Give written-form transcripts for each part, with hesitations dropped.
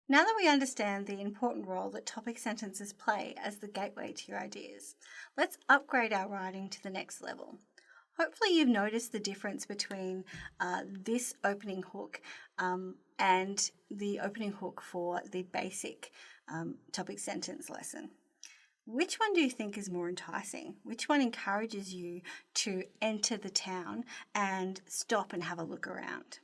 Now that we understand the important role that topic sentences play as the gateway to your ideas, let's upgrade our writing to the next level. Hopefully you've noticed the difference between this opening hook and the opening hook for the basic topic sentence lesson. Which one do you think is more enticing? Which one encourages you to enter the town and stop and have a look around?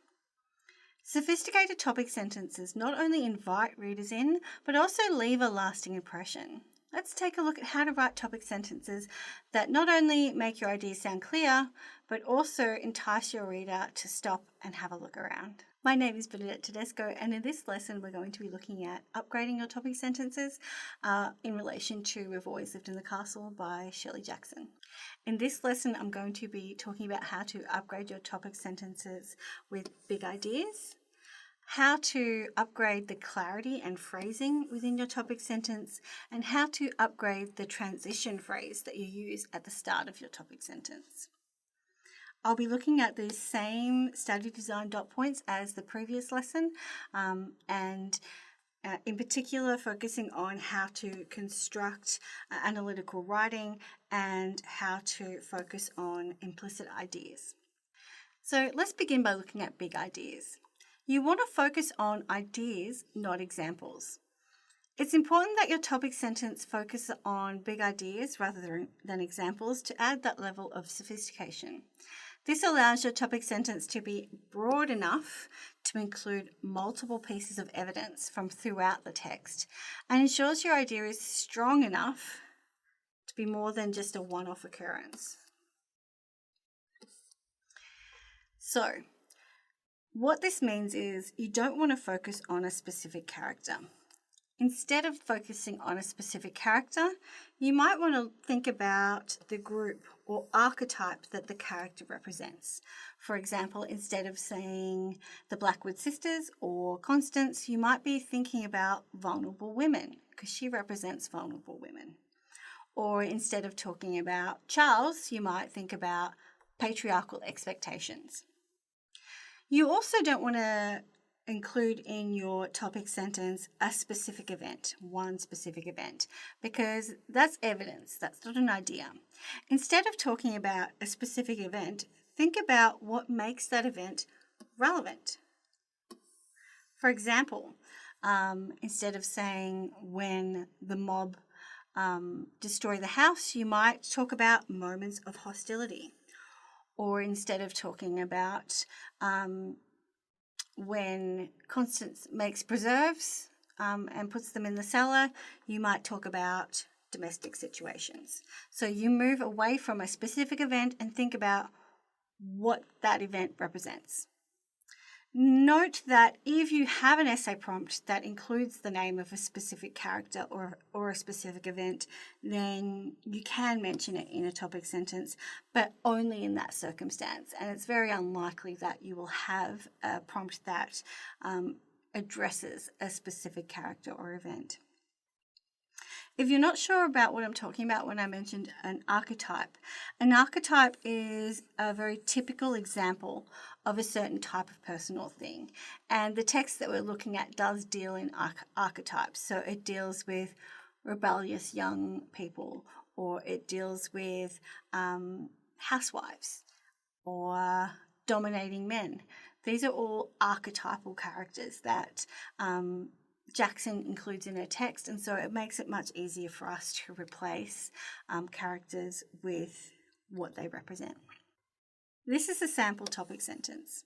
Sophisticated topic sentences not only invite readers in, but also leave a lasting impression. Let's take a look at how to write topic sentences that not only make your ideas sound clear, but also entice your reader to stop and have a look around. My name is Bernadette Tedesco, and in this lesson we're going to be looking at upgrading your topic sentences in relation to We've Always Lived in the Castle by Shirley Jackson. In this lesson I'm going to be talking about how to upgrade your topic sentences with big ideas, how to upgrade the clarity and phrasing within your topic sentence, and how to upgrade the transition phrase that you use at the start of your topic sentence. I'll be looking at the same study design dot points as the previous lesson, and in particular focusing on how to construct analytical writing and how to focus on implicit ideas. So let's begin by looking at big ideas. You want to focus on ideas, not examples. It's important that your topic sentence focuses on big ideas rather than examples to add that level of sophistication. This allows your topic sentence to be broad enough to include multiple pieces of evidence from throughout the text and ensures your idea is strong enough to be more than just a one-off occurrence. So, what this means is you don't want to focus on a specific character. Instead of focusing on a specific character, you might want to think about the group or archetype that the character represents. For example, instead of saying the Blackwood sisters or Constance, you might be thinking about vulnerable women because she represents vulnerable women. Or instead of talking about Charles, you might think about patriarchal expectations. You also don't want to include in your topic sentence a specific event, one specific event, because that's evidence, that's not an idea. Instead of talking about a specific event, think about what makes that event relevant. For example, instead of saying when the mob destroy the house, you might talk about moments of hostility. Or instead of talking about when Constance makes preserves and puts them in the cellar, you might talk about domestic situations. So you move away from a specific event and think about what that event represents. Note that if you have an essay prompt that includes the name of a specific character or a specific event, then you can mention it in a topic sentence, but only in that circumstance. And it's very unlikely that you will have a prompt that addresses a specific character or event. If you're not sure about what I'm talking about when I mentioned an archetype is a very typical example of a certain type of person or thing. And the text that we're looking at does deal in archetypes. So it deals with rebellious young people, or it deals with housewives, or dominating men. These are all archetypal characters that Jackson includes in her text, and so it makes it much easier for us to replace characters with what they represent. This is a sample topic sentence.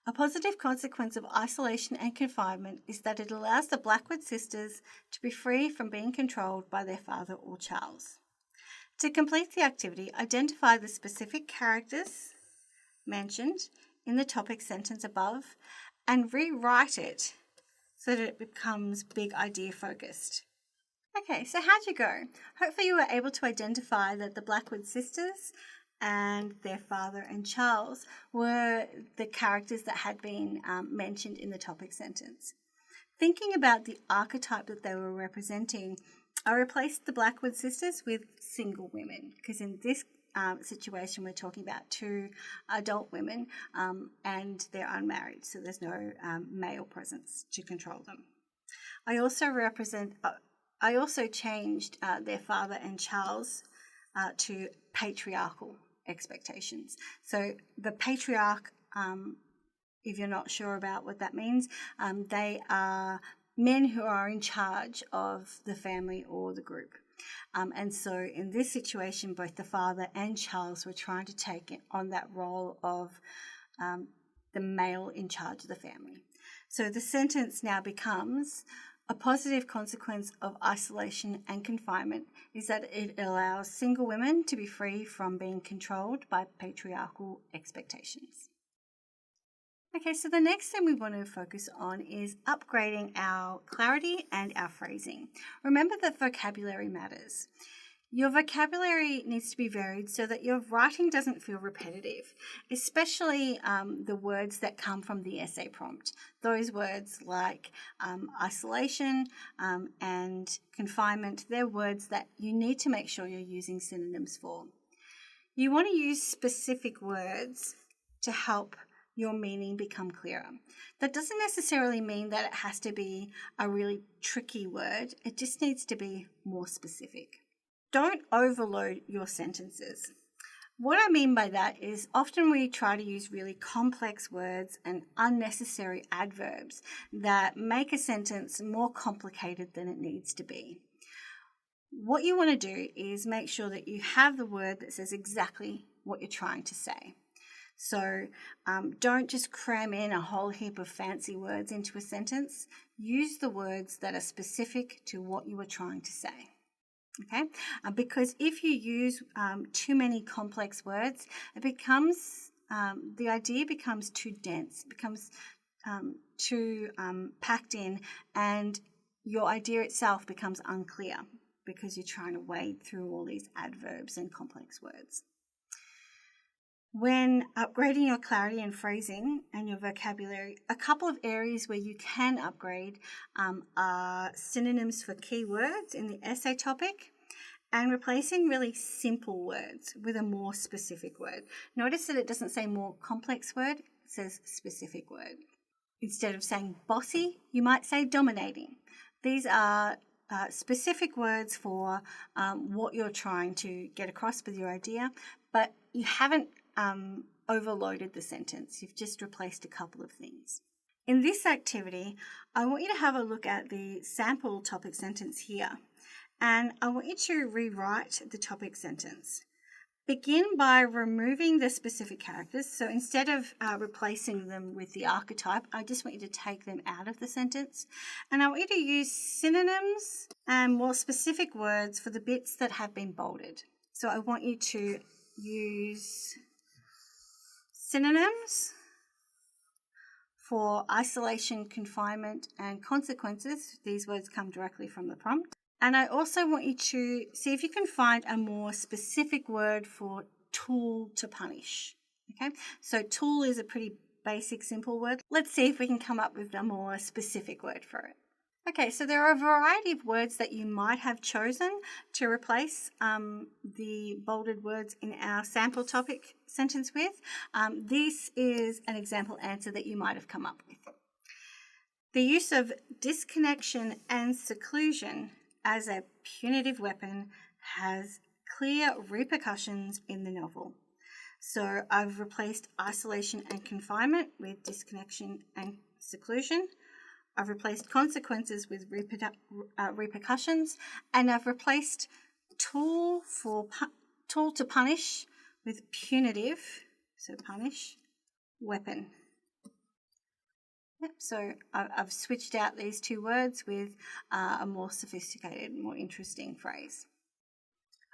A positive consequence of isolation and confinement is that it allows the Blackwood sisters to be free from being controlled by their father or Charles. To complete the activity, identify the specific characters mentioned in the topic sentence above and rewrite it so that it becomes big idea focused. Okay, so how'd you go? Hopefully you were able to identify that the Blackwood sisters and their father and Charles were the characters that had been mentioned in the topic sentence. Thinking about the archetype that they were representing, I replaced the Blackwood sisters with single women, because in this situation we're talking about two adult women and they're unmarried, so there's no male presence to control them. I also changed their father and Charles to patriarchal expectations. So the patriarch, if you're not sure about what that means, they are men who are in charge of the family or the group. And so in this situation, both the father and Charles were trying to take on that role of the male in charge of the family. So the sentence now becomes, a positive consequence of isolation and confinement is that it allows single women to be free from being controlled by patriarchal expectations. Okay, so the next thing we want to focus on is upgrading our clarity and our phrasing. Remember that vocabulary matters. Your vocabulary needs to be varied so that your writing doesn't feel repetitive, especially the words that come from the essay prompt. Those words like isolation and confinement, they're words that you need to make sure you're using synonyms for. You want to use specific words to help your meaning become clearer. That doesn't necessarily mean that it has to be a really tricky word. It just needs to be more specific. Don't overload your sentences. What I mean by that is often we try to use really complex words and unnecessary adverbs that make a sentence more complicated than it needs to be. What you want to do is make sure that you have the word that says exactly what you're trying to say. So don't just cram in a whole heap of fancy words into a sentence. Use the words that are specific to what you are trying to say. Okay, because if you use too many complex words, it becomes, the idea becomes too dense, becomes too packed in, and your idea itself becomes unclear because you're trying to wade through all these adverbs and complex words. When upgrading your clarity and phrasing and your vocabulary, a couple of areas where you can upgrade are synonyms for keywords in the essay topic and replacing really simple words with a more specific word. Notice that it doesn't say more complex word, it says specific word. Instead of saying bossy, you might say dominating. These are specific words for what you're trying to get across with your idea, but you haven't overloaded the sentence. You've just replaced a couple of things. In this activity, I want you to have a look at the sample topic sentence here, and I want you to rewrite the topic sentence. Begin by removing the specific characters. So instead of replacing them with the archetype, I just want you to take them out of the sentence. And I want you to use synonyms and more specific words for the bits that have been bolded. So I want you to use synonyms for isolation, confinement, and consequences. These words come directly from the prompt. And I also want you to see if you can find a more specific word for tool to punish. Okay, so tool is a pretty basic, simple word. Let's see if we can come up with a more specific word for it. Okay, so there are a variety of words that you might have chosen to replace the bolded words in our sample topic sentence with. This is an example answer that you might have come up with. The use of disconnection and seclusion as a punitive weapon has clear repercussions in the novel. So I've replaced isolation and confinement with disconnection and seclusion. I've replaced consequences with repercussions, and I've replaced tool to punish with punitive, so punish, weapon. Yep, so I've switched out these two words with a more sophisticated, more interesting phrase.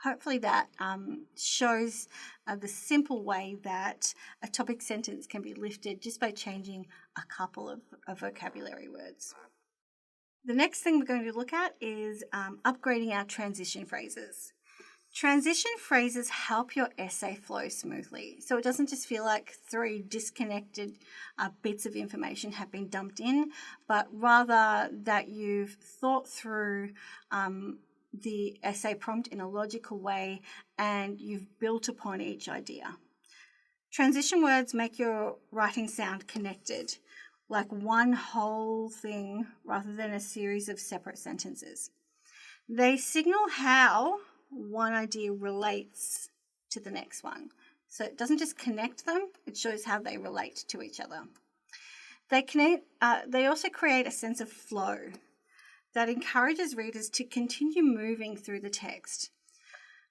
Hopefully that shows the simple way that a topic sentence can be lifted just by changing a couple of vocabulary words. The next thing we're going to look at is upgrading our transition phrases. Transition phrases help your essay flow smoothly, so it doesn't just feel like three disconnected bits of information have been dumped in, but rather that you've thought through the essay prompt in a logical way and you've built upon each idea. Transition words make your writing sound connected. like one whole thing rather than a series of separate sentences. They signal how one idea relates to the next one. So it doesn't just connect them, it shows how they relate to each other. They also create a sense of flow that encourages readers to continue moving through the text.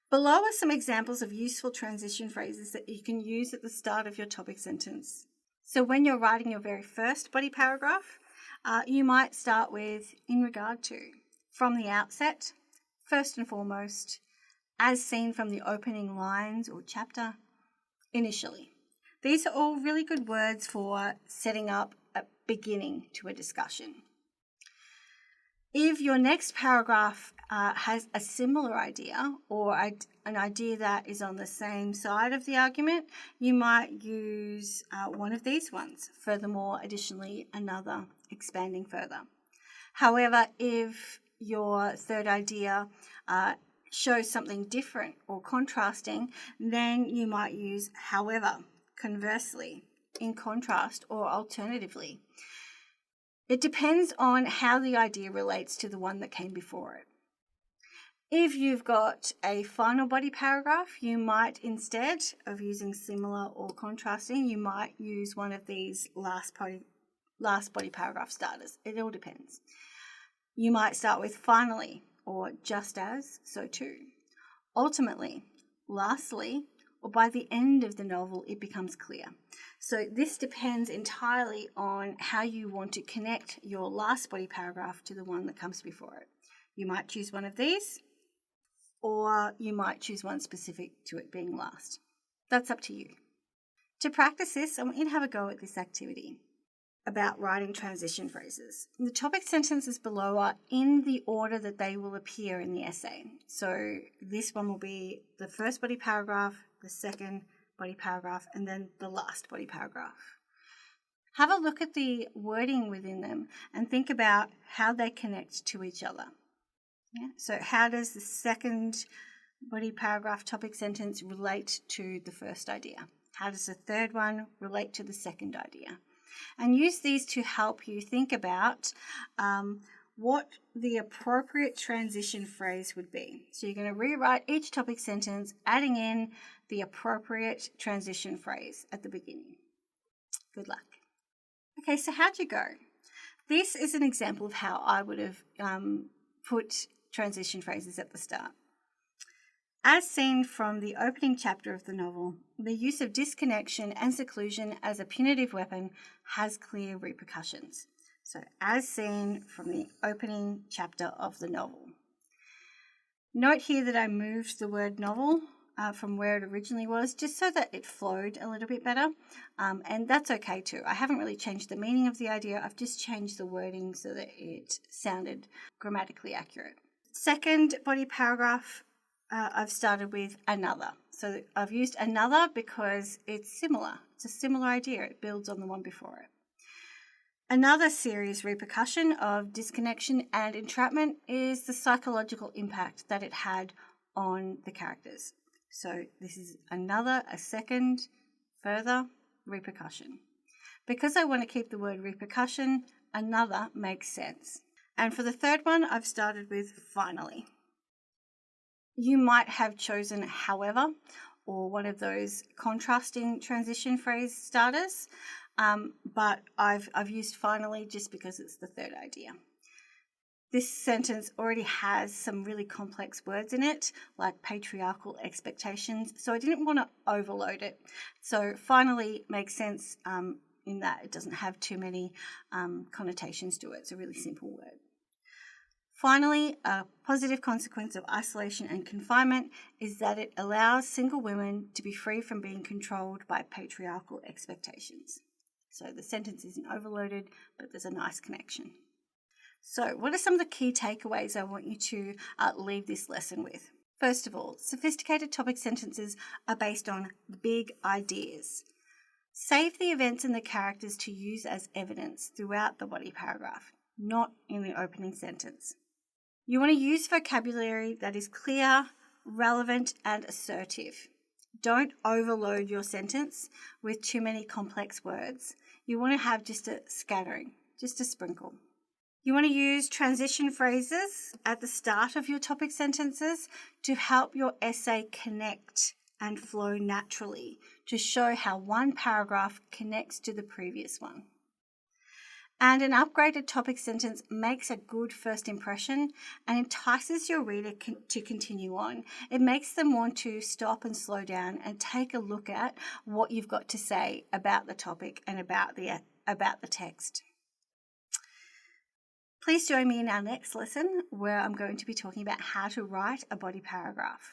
Below are some examples of useful transition phrases that you can use at the start of your topic sentence. So when you're writing your very first body paragraph, you might start with in regard to, from the outset, first and foremost, as seen from the opening lines or chapter, initially. These are all really good words for setting up a beginning to a discussion. If your next paragraph has a similar idea or an idea that is on the same side of the argument, you might use one of these ones. Furthermore, additionally, another, expanding further. However, if your third idea shows something different or contrasting, then you might use however, conversely, in contrast, or alternatively. It depends on how the idea relates to the one that came before it. If you've got a final body paragraph, you might, instead of using similar or contrasting, you might use one of these last body paragraph starters. It all depends. You might start with finally, or just as, so too. Ultimately, lastly, or by the end of the novel, it becomes clear. So this depends entirely on how you want to connect your last body paragraph to the one that comes before it. You might choose one of these, or you might choose one specific to it being last. That's up to you. To practice this, I want you to have a go at this activity about writing transition phrases. The topic sentences below are in the order that they will appear in the essay. So this one will be the first body paragraph, the second body paragraph, and then the last body paragraph. Have a look at the wording within them and think about how they connect to each other. Yeah? So how does the second body paragraph topic sentence relate to the first idea? How does the third one relate to the second idea? And use these to help you think about what the appropriate transition phrase would be. So you're going to rewrite each topic sentence, adding in the appropriate transition phrase at the beginning. Good luck. Okay, so how'd you go? This is an example of how I would have put transition phrases at the start. As seen from the opening chapter of the novel, the use of disconnection and seclusion as a punitive weapon has clear repercussions. So, as seen from the opening chapter of the novel. Note here that I moved the word novel from where it originally was, just so that it flowed a little bit better, and that's okay too. I haven't really changed the meaning of the idea, I've just changed the wording so that it sounded grammatically accurate. Second body paragraph, I've started with another. So I've used another because it's similar. It's a similar idea. It builds on the one before it. Another serious repercussion of disconnection and entrapment is the psychological impact that it had on the characters. So this is a second, further repercussion. Because I want to keep the word repercussion, another makes sense. And for the third one, I've started with finally. You might have chosen however, or one of those contrasting transition phrase starters, but I've used finally just because it's the third idea. This sentence already has some really complex words in it, like patriarchal expectations, so I didn't want to overload it. So finally makes sense in that it doesn't have too many connotations to it. It's a really simple word. Finally, a positive consequence of isolation and confinement is that it allows single women to be free from being controlled by patriarchal expectations. So the sentence isn't overloaded, but there's a nice connection. So what are some of the key takeaways I want you to leave this lesson with? First of all, sophisticated topic sentences are based on big ideas. Save the events and the characters to use as evidence throughout the body paragraph, not in the opening sentence. You want to use vocabulary that is clear, relevant, and assertive. Don't overload your sentence with too many complex words. You want to have just a scattering, just a sprinkle. You want to use transition phrases at the start of your topic sentences to help your essay connect and flow naturally, to show how one paragraph connects to the previous one. And an upgraded topic sentence makes a good first impression and entices your reader to continue on. It makes them want to stop and slow down and take a look at what you've got to say about the topic and about the text. Please join me in our next lesson where I'm going to be talking about how to write a body paragraph.